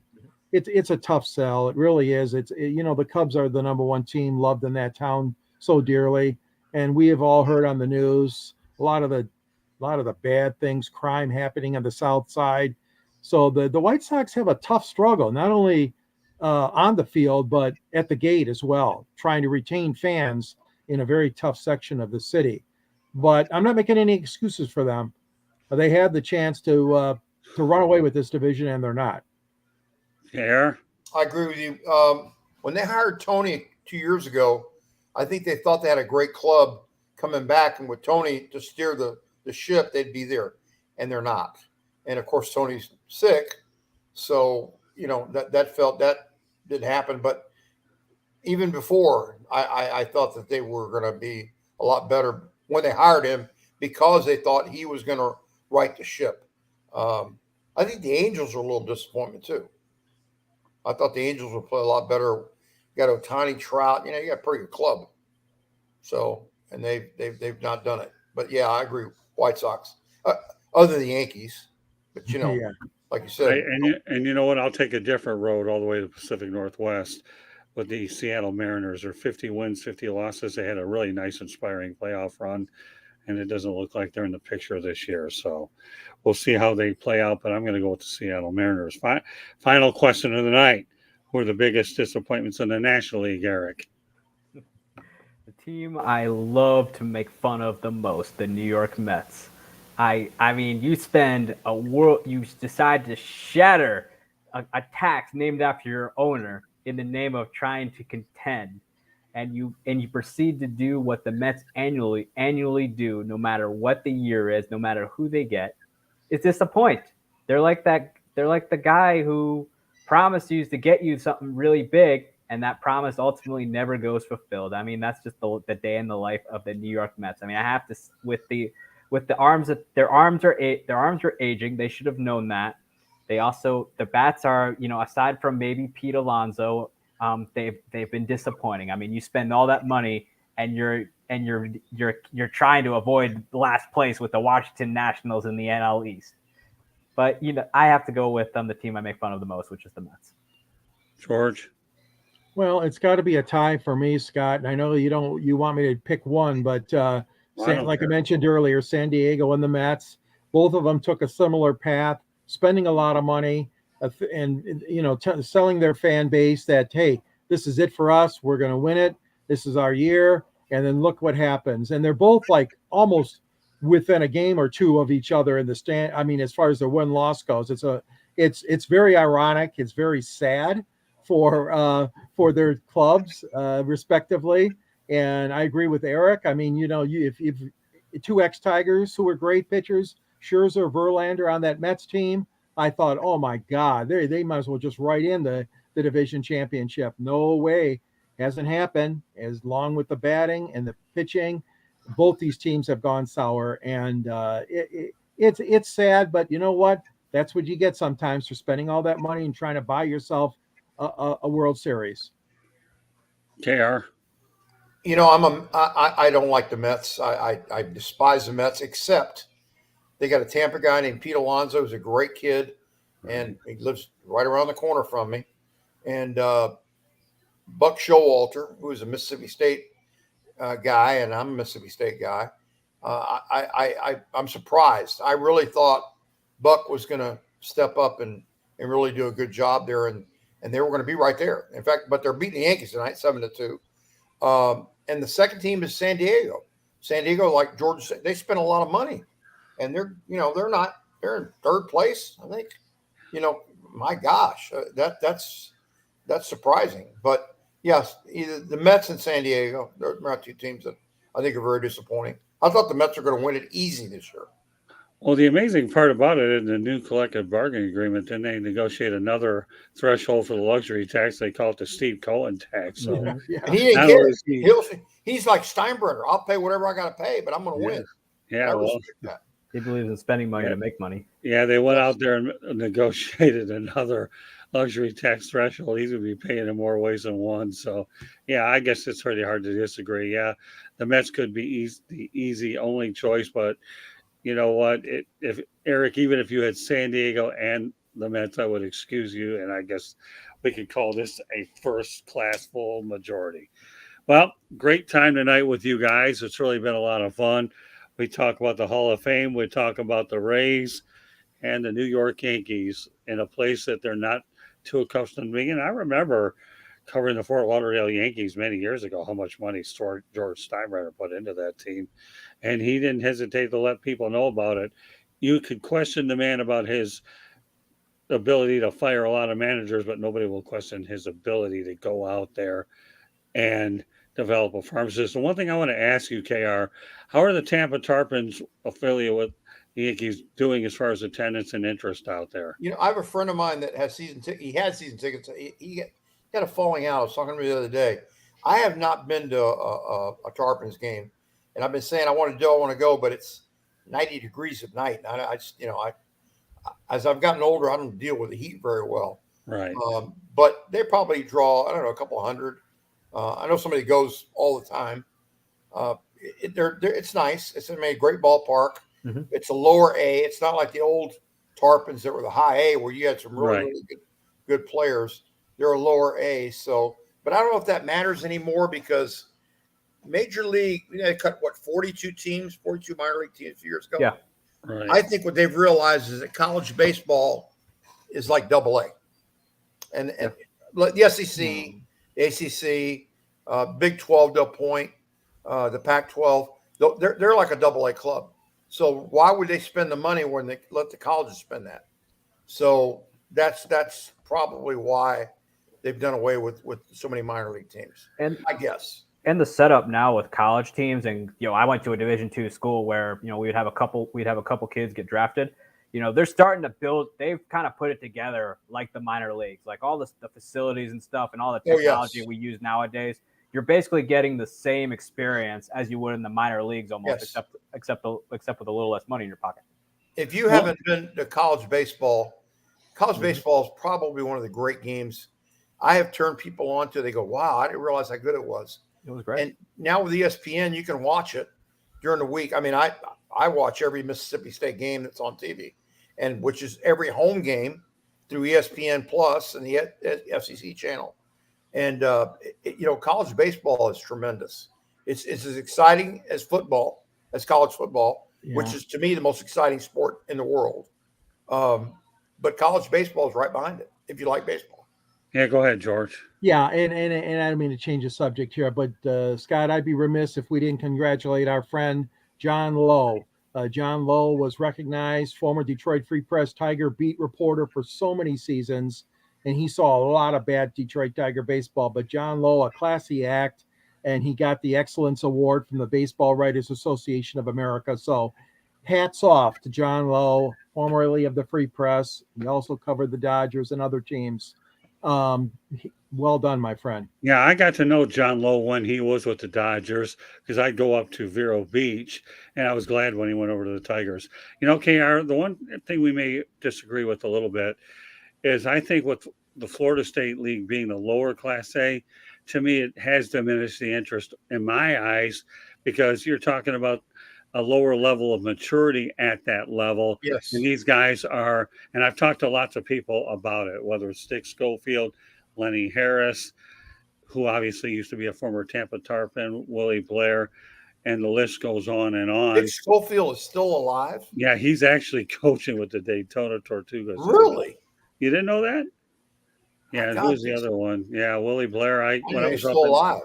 it's a tough sell. It really is. The Cubs are the number one team, loved in that town so dearly, and we have all heard on the news a lot of the bad things, crime happening on the South Side. So the White Sox have a tough struggle, not only on the field, but at the gate as well, trying to retain fans in a very tough section of the city. But I'm not making any excuses for them. They had the chance to run away with this division, and they're not. Yeah. I agree with you. When they hired Tony 2 years ago, I think they thought they had a great club coming back, and with Tony to steer the ship, they'd be there, and they're not. And of course, Tony's sick, so that didn't happen. But even before, I thought that they were going to be a lot better when they hired him, because they thought he was going to right the ship. I think the Angels are a little disappointment too. I thought the Angels would play a lot better. You got Ohtani, Trout, you got a pretty good club. So, and they've not done it. But yeah, I agree. White Sox, other than the Yankees, but like you said, And you know what? I'll take a different road all the way to the Pacific Northwest. with the Seattle Mariners. They're 50 wins, 50 losses. They had a really nice, inspiring playoff run, and it doesn't look like they're in the picture this year. So we'll see how they play out, but I'm going to go with the Seattle Mariners. Final question of the night. Who are the biggest disappointments in the National League, Eric? The team I love to make fun of the most, the New York Mets. I mean, you decide to shatter a tax named after your owner in the name of trying to contend, and you proceed to do what the Mets annually do, no matter what the year is, no matter who they get, is disappoint. They're like the guy who promised you to get you something really big, and that promise ultimately never goes fulfilled. I mean, that's just the day in the life of the New York Mets. I mean, I have to with the arms that their arms are aging. They should have known that. They also, the bats are, aside from maybe Pete Alonso, they've been disappointing. I mean, you spend all that money and you're trying to avoid last place with the Washington Nationals in the NL East. But I have to go with the team I make fun of the most, which is the Mets. George? Well, it's got to be a tie for me, Scott. And I know you want me to pick one, but like I mentioned earlier, San Diego and the Mets, both of them took a similar path, spending a lot of money and selling their fan base that, hey, this is it for us. We're going to win it. This is our year. And then look what happens. And they're both like almost within a game or two of each other in the stand. I mean, as far as the win-loss goes, it's very ironic. It's very sad for their clubs, respectively. And I agree with Eric. I mean, if two ex-Tigers who were great pitchers, Scherzer, Verlander on that Mets team, I thought, oh my God, they might as well just write in the division championship. No way. Hasn't happened. As long with the batting and the pitching, both these teams have gone sour, and it's sad. But you know what? That's what you get sometimes for spending all that money and trying to buy yourself a World Series. JR? I don't like the Mets. I despise the Mets, except they got a Tampa guy named Pete Alonso, who's a great kid, and he lives right around the corner from me. And Buck Showalter, who is a Mississippi State guy, and I'm a Mississippi State guy. I'm surprised. I really thought Buck was going to step up and really do a good job there, and they were going to be right there. In fact, but they're beating the Yankees tonight, 7-2. And the second team is San Diego. San Diego, like George said, they spent a lot of money, and they're in third place, I think. My gosh, that's surprising. But yes, either the Mets and San Diego, they're not two teams that I think are very disappointing. I thought the Mets were going to win it easy this year. Well, the amazing part about it, in the new collective bargaining agreement, then they negotiate another threshold for the luxury tax. They call it the Steve Cohen tax. So Yeah. And he didn't care. He's like Steinbrenner. I'll pay whatever I got to pay, but I'm going to win. Yeah, I well, respect that. He believes in spending money to make money. yeah, they went out there and negotiated another luxury tax threshold. He's going to be paying in more ways than one. So, yeah, I guess it's really hard to disagree. Yeah, the Mets could be the easy only choice, but you know what? If Eric, even if you had San Diego and the Mets, I would excuse you, and I guess we could call this a first-class full majority. Well, great time tonight with you guys. It's really been a lot of fun. We talk about the Hall of Fame. We talk about the Rays and the New York Yankees in a place that they're not too accustomed to being. And I remember covering the Fort Lauderdale Yankees many years ago, how much money George Steinbrenner put into that team. And he didn't hesitate to let people know about it. You could question the man about his ability to fire a lot of managers, but nobody will question his ability to go out there and develop a farm system. One thing I want to ask you, KR, how are the Tampa Tarpons affiliate with the Yankees doing as far as attendance and interest out there? I have a friend of mine that has season tickets. He had season tickets. He had a falling out. I was talking to me the other day. I have not been to a Tarpons game, and I've been saying I want to go, but it's 90 degrees at night. And I just, as I've gotten older, I don't deal with the heat very well. Right. But they probably draw, I don't know, a couple hundred. I know somebody goes all the time. It's nice. It's a great ballpark. Mm-hmm. It's a lower A. It's not like the old Tarpons that were the high A where you had some really good players. They're a lower A. So, but I don't know if that matters anymore because Major League, they cut 42 minor league teams a few years ago. Yeah. Right. I think what they've realized is that college baseball is like Double A, and the SEC, the ACC, Big 12 to a point, the Pac-12, they're like a Double A club. So why would they spend the money when they let the colleges spend that? So that's probably why they've done away with so many minor league teams. And I guess. And the setup now with college teams, and I went to a Division II school where we'd have a couple kids get drafted. They're starting to build. They've kind of put it together like the minor leagues, like all the facilities and stuff, and all the technology we use nowadays. You're basically getting the same experience as you would in the minor leagues, almost, except with a little less money in your pocket. If you haven't been to college baseball is probably one of the great games. I have turned people on to. They go, "Wow, I didn't realize how good it was." It was great. And now with ESPN, you can watch it during the week. I mean, I watch every Mississippi State game that's on TV, and which is every home game through ESPN Plus and the FCC channel. And college baseball is tremendous. It's as exciting as football, as college football, which is to me the most exciting sport in the world. But college baseball is right behind it. If you like baseball. Yeah, go ahead, George. Yeah, and I don't mean to change the subject here, but Scott, I'd be remiss if we didn't congratulate our friend John Lowe. John Lowe was recognized, former Detroit Free Press Tiger beat reporter for so many seasons, and he saw a lot of bad Detroit Tiger baseball. But John Lowe, a classy act, and he got the Excellence Award from the Baseball Writers Association of America. So hats off to John Lowe, formerly of the Free Press. He also covered the Dodgers and other teams. Well done, my friend. Yeah, I got to know John Lowe when he was with the Dodgers because I'd go up to Vero Beach, and I was glad when he went over to the Tigers. KR, the one thing we may disagree with a little bit is I think with the Florida State League being the lower Class A, to me it has diminished the interest in my eyes because you're talking about a lower level of maturity at that level. Yes. And these guys are, and I've talked to lots of people about it, whether it's Dick Schofield, Lenny Harris, who obviously used to be a former Tampa Tarpon, Willie Blair, and the list goes on and on. Dick Schofield is still alive? Yeah, he's actually coaching with the Daytona Tortugas. Really? You didn't know that? Yeah, who was the other one? Yeah, Willie Blair. When I was still alive.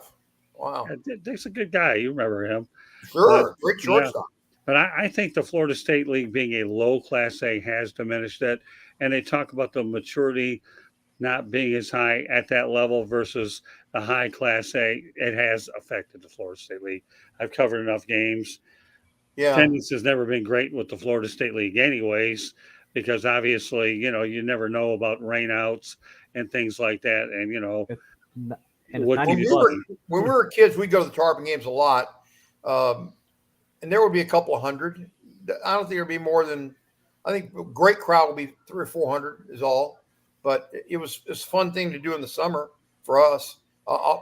Wow. Yeah, Dick's a good guy. You remember him. Sure, great shortstop. But I think the Florida State League being a low Class A has diminished it. And they talk about the maturity not being as high at that level versus a high Class A. It has affected the Florida State League. I've covered enough games. Yeah. Attendance has never been great with the Florida State League anyways, because obviously, you never know about rainouts and things like that. And, when we were kids, we'd go to the Tarpon games a lot. And there would be a couple of hundred. I don't think there'd be more than, I think a great crowd would be 300 or 400 is all. But it's a fun thing to do in the summer for us.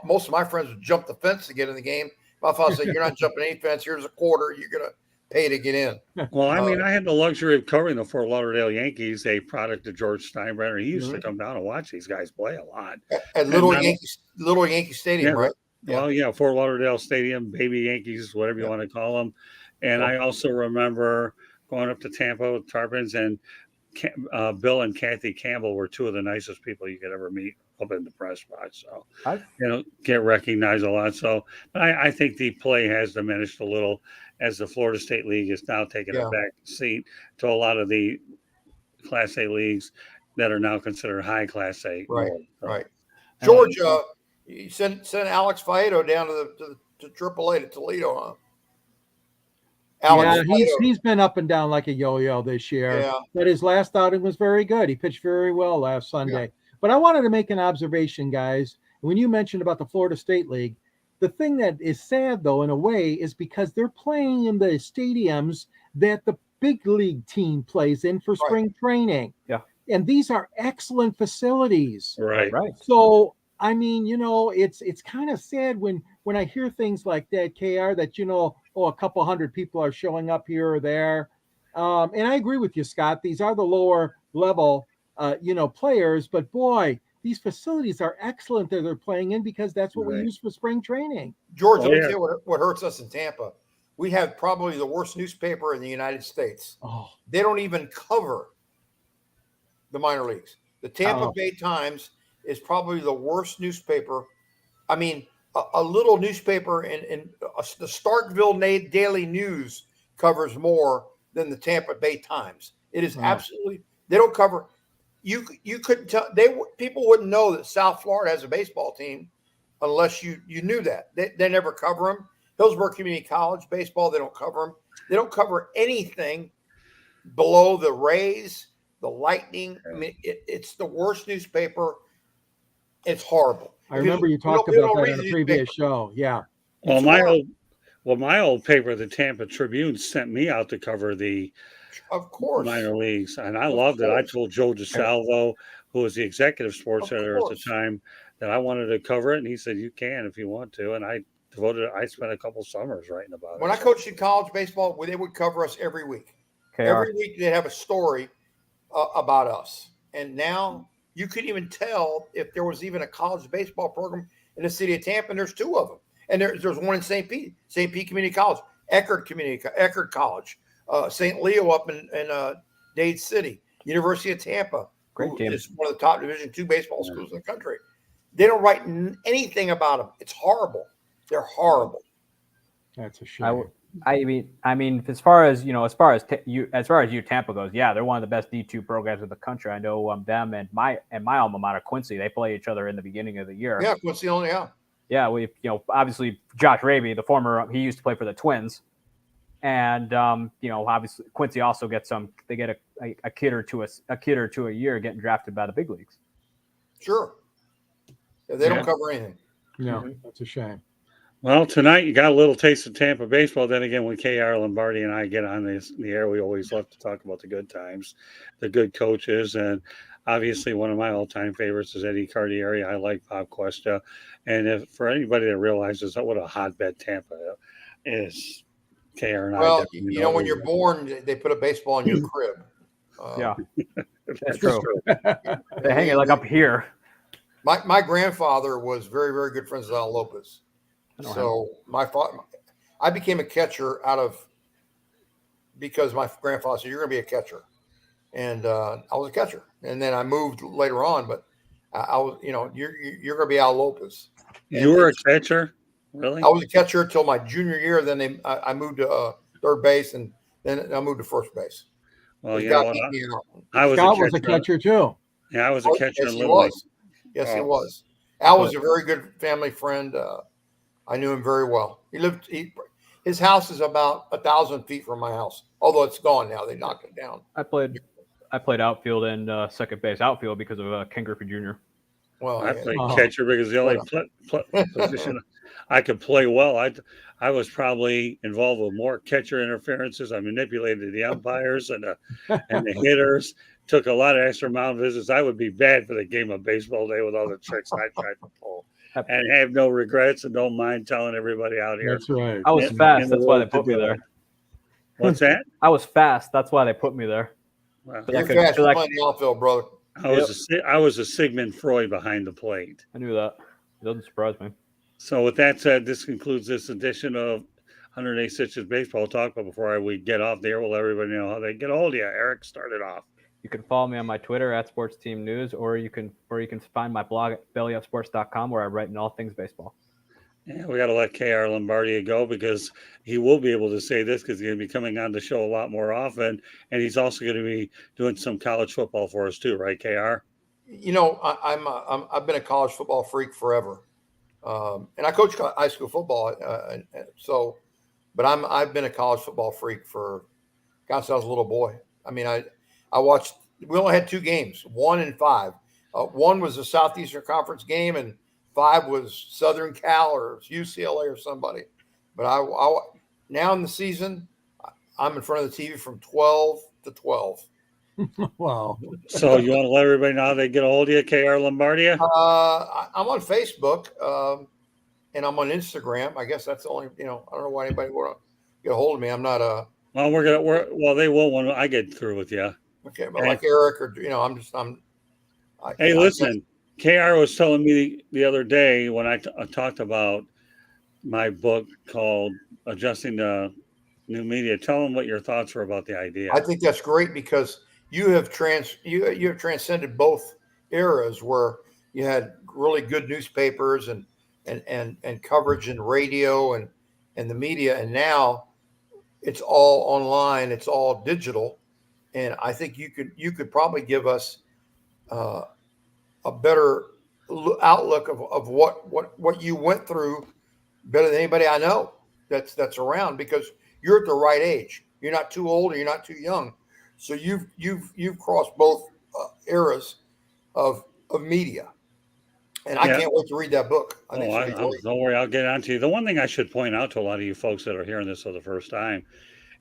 Most of my friends would jump the fence to get in the game. My father said, "You're not jumping any fence. Here's a quarter. You're going to pay to get in." Well, I mean, I had the luxury of covering the Fort Lauderdale Yankees, a product of George Steinbrenner. He used to come down and watch these guys play a lot. At Little Yankee Stadium, right? Well, yeah, Fort Lauderdale Stadium, Baby Yankees, whatever you want to call them. And I also remember going up to Tampa with Tarpons, and Bill and Kathy Campbell were two of the nicest people you could ever meet up in the press box. So, get recognized a lot. So, but I think the play has diminished a little as the Florida State League is now taking a back seat to a lot of the Class A leagues that are now considered high Class A. Right. George, you sent Alex Faedo down to AAA to Toledo, huh? Alex, he's been up and down like a yo-yo this year. Yeah. But his last outing was very good. He pitched very well last Sunday. Yeah. But I wanted to make an observation, guys. When you mentioned about the Florida State League, the thing that is sad, though, in a way, is because they're playing in the stadiums that the big league team plays in for spring training. Yeah. And these are excellent facilities. Right. So, I mean, it's kind of sad when I hear things like that, KR, that, a couple hundred people are showing up here or there. And I agree with you, Scott. These are the lower level, players. But, boy, these facilities are excellent that they're playing in because that's what we Right. use for spring training. George, Oh, let me yeah. tell you what hurts us in Tampa. We have probably the worst newspaper in the United States. Oh, They don't even cover the minor leagues. The Tampa Oh. Bay Times is probably the worst newspaper. I mean, a little newspaper in the Starkville Daily News covers more than the Tampa Bay Times. It is Oh. absolutely, they don't cover. You couldn't tell, people wouldn't know that South Florida has a baseball team unless you knew that. They never cover them. Hillsborough Community College baseball, they don't cover them. They don't cover anything below the Rays, the Lightning. I mean, it's the worst newspaper. It's horrible. I remember you talked We don't about that read on a the previous newspaper. show. Yeah. Well, It's my horrible. my old paper, the Tampa Tribune, sent me out to cover the Of course. minor leagues, and I Of loved it. I course. told Joe DeSalvo, who was the executive sports Of editor at the course. time, that I wanted to cover it, and he said, "You can if you want to." And I spent a couple summers writing about When it. I coached in college baseball, they would cover us every week. KR. Every week they'd have a story about us. And now you couldn't even tell if there was even a college baseball program in the city of Tampa, and there's two of them. And there's one in St. Pete Community College, Eckerd College, St. Leo up in Dade City, University of Tampa, Great who team. is one of the top Division II baseball schools in the country. They don't write anything about them. It's horrible. They're horrible. That's a shame. I mean, as far as you Tampa goes, yeah, they're one of the best D2 programs in the country. I know them and my alma mater Quincy. They play each other in the beginning of the year. Yeah, Quincy only, yeah. Yeah, we obviously Josh Raby, the former, he used to play for the Twins, and obviously Quincy also gets they get a kid or two a year getting drafted by the big leagues. Sure. Yeah, they don't cover anything. No, that's a shame. Well, tonight you got a little taste of Tampa baseball. Then again, when KR Lombardi and I get on the air, we always love to talk about the good times, the good coaches, and obviously one of my all-time favorites is Eddie Cardieri. I like Bob Cuesta, and if for anybody that realizes what a hotbed Tampa is, KR and I. Well, definitely know when you're born, they put a baseball in your crib. Yeah, that's that's true. They hang it like up here. My grandfather was very, very good friends with Al Lopez. So I became a catcher because my grandfather said, "You're going to be a catcher," and I was a catcher. And then I moved later on, but I was, you're going to be Al Lopez. And you were a catcher, really? I was a catcher until my junior year. Then I moved to third base, and then I moved to first base. Well, you know what? Scott was a catcher too. Yeah, I was a catcher. Yes, he was. Yes, he was. Al was a very good family friend. I knew him very well. His house is about 1,000 feet from my house, although it's gone now. They knocked it down. I played outfield and second base outfield because of Ken Griffey Jr. Well, I played catcher because the only position I could play well. I was probably involved with more catcher interferences. I manipulated the umpires and the hitters. Took a lot of extra mound visits. I would be bad for the game of baseball day with all the tricks I tried to pull, and have no regrets and don't mind telling everybody out here. That's right. I was fast. That's why they put me there. What's that? I was fast. That's why they put me there. Well, you're fast. You're playing the outfield, brother. I was a Sigmund Freud behind the plate. I knew that. It doesn't surprise me. So with that said, this concludes this edition of 108 Stitches Baseball Talk. But before we get off the air, we'll let everybody know how they get a hold of you. Eric started off. You can follow me on my Twitter at Sports Team News, or you can find my blog at bellyupsports.com where I write in all things baseball. Yeah, we got to let KR Lombardi go because he will be able to say this because he's going to be coming on the show a lot more often, and he's also going to be doing some college football for us too, right, KR? I've been a college football freak forever, and I coach high school football. But I've been a college football freak since I was a little boy. I mean, I watched. We only had 2 games, 1 and 5. 1 was a Southeastern Conference game, and 5 was Southern Cal or UCLA or somebody. But now in the season, I'm in front of the TV from 12 to 12. Wow. So you want to let everybody know how they get a hold of you, KR Lombardi? I'm on Facebook, and I'm on Instagram. I guess that's the only. I don't know why anybody would get a hold of me. I'm not a. Well, they will when I get through with you. Okay, but like Eric or I'm. Hey, listen, KR was telling me the other day when I talked about my book called Adjusting to New Media. Tell them what your thoughts were about the idea. I think that's great because you have transcended both eras where you had really good newspapers and coverage in radio and the media, and now it's all online, it's all digital, and I think you could probably give us uh, a better outlook of what you went through better than anybody I know that's around, because you're at the right age. You're not too old or you're not too young, so you've crossed both eras of media, and I can't wait to read that book. I think it's gonna be great. Don't worry, I'll get on to you. The one thing I should point out to a lot of you folks that are hearing this for the first time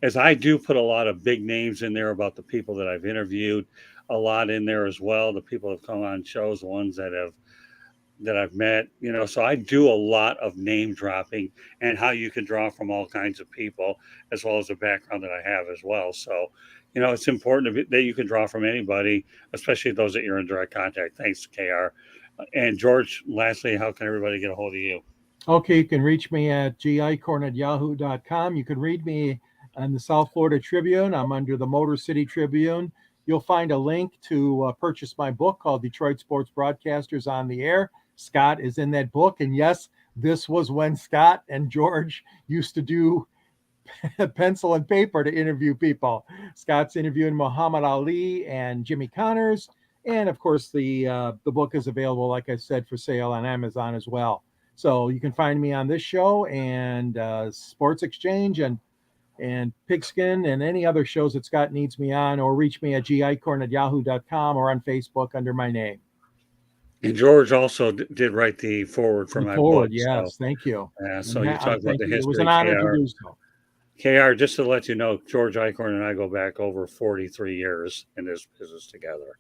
is I do put a lot of big names in there about the people that I've interviewed, a lot in there as well. The people that have come on shows, the ones that I've met, so I do a lot of name dropping and how you can draw from all kinds of people, as well as the background that I have as well. So, it's important that you can draw from anybody, especially those that you're in direct contact. Thanks, KR. And George, lastly, how can everybody get a hold of you? Okay, you can reach me at gicorn@yahoo.com. You can read me on the South Florida Tribune. I'm under the Motor City Tribune. You'll find a link to purchase my book called Detroit Sports Broadcasters on the Air. Scott is in that book. And yes, this was when Scott and George used to do pencil and paper to interview people. Scott's interviewing Muhammad Ali and Jimmy Connors. And of course, the book is available, like I said, for sale on Amazon as well. So you can find me on this show and Sports Exchange and Pigskin and any other shows that Scott needs me on, or reach me at gicorn@yahoo.com or on Facebook under my name. And George also did write the forward for my book. Yes, so, thank you. So you talk about the history. It was an honor to do so. KR, just to let you know, George Eichhorn and I go back over 43 years in this business together.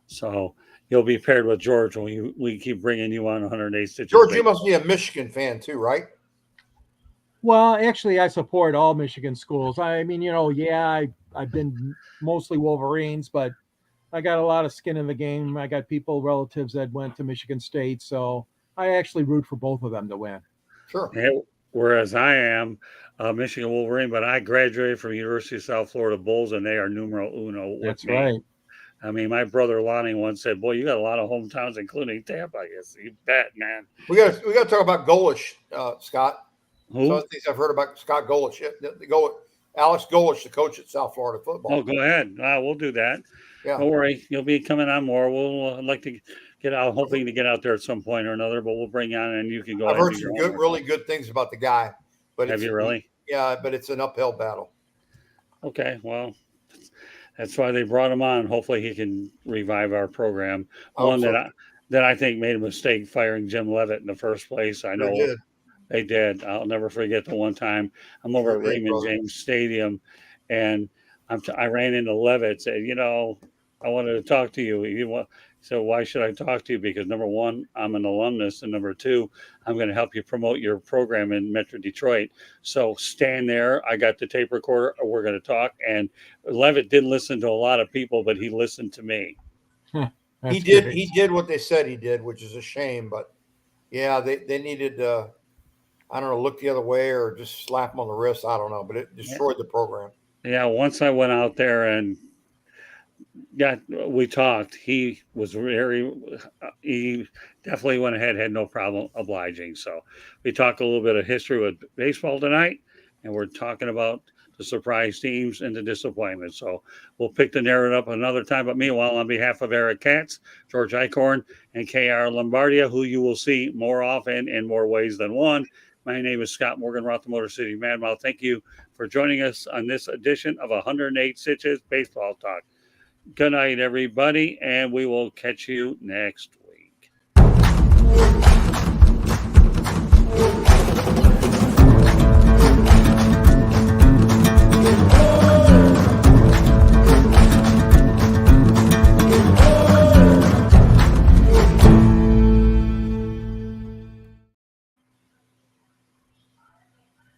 So you'll be paired with George when we keep bringing you on 108 Stitches. George, you must be a Michigan fan too, right? Well, actually, I support all Michigan schools. I mean, I've been mostly Wolverines, but I got a lot of skin in the game. I got relatives that went to Michigan State, so I actually root for both of them to win. Sure. Whereas I am a Michigan Wolverine, but I graduated from University of South Florida Bulls, and they are numero uno. That's right. I mean, my brother Lonnie once said, "Boy, you got a lot of hometowns, including Tampa." Yes, you bet, man. We got to talk about Golish, Scott. Who? Some of the things I've heard about Scott Golish. Alex Golish, the coach at South Florida football. Oh, go ahead. We'll do that. Yeah. Don't worry. You'll be coming on more. We'll like to get out, hoping to get out there at some point or another, but we'll bring you on and you can go. I've heard some really good things about the guy. But have you really? Yeah, but it's an uphill battle. Okay, well, that's why they brought him on. Hopefully he can revive our program. One that I think made a mistake firing Jim Leavitt in the first place. I know they did. I'll never forget the one time I'm over at Raymond James Stadium, and I ran into Leavitt, said, I wanted to talk to you. So why should I talk to you? Because number one, I'm an alumnus, and number two, I'm going to help you promote your program in Metro Detroit. So stand there. I got the tape recorder. We're going to talk. And Leavitt didn't listen to a lot of people, but he listened to me. He did. Great. He did what they said he did, which is a shame. But yeah, they needed. I don't know, look the other way or just slap him on the wrist. I don't know, but it destroyed the program. Yeah, once I went out there and we talked, he definitely went ahead, had no problem obliging. So we talked a little bit of history with baseball tonight, and we're talking about the surprise teams and the disappointment. So we'll pick the narrative up another time. But meanwhile, on behalf of Eric Katz, George Eichhorn, and KR Lombardia, who you will see more often in more ways than one, my name is Scott Morganroth, the Motor City Madmouth. Thank you for joining us on this edition of 108 Stitches Baseball Talk. Good night, everybody, and we will catch you next